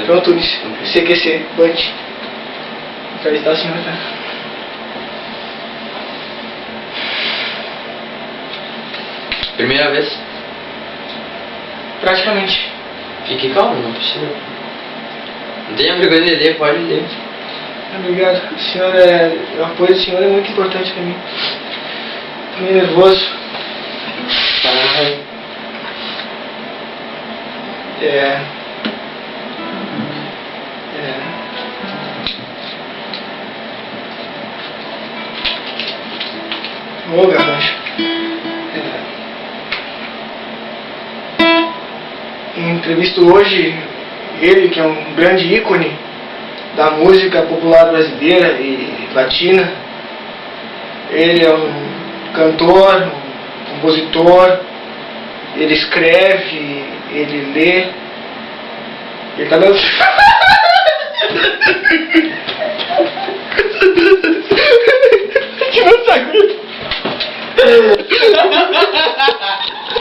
Pronto, CQC, Bunch. Aí está, senhora. Primeira vez? Praticamente. Fique calmo, não precisa. Não tenha vergonha de ler, pode ler. Obrigado. O apoio do senhor é muito importante para mim. Tô meio nervoso. Ai. Ô, Garrancho. Entrevisto hoje ele, que é um grande ícone da música popular brasileira e latina. Ele é um cantor, um compositor, ele escreve, ele lê, ele tá dançando. Que não sabe.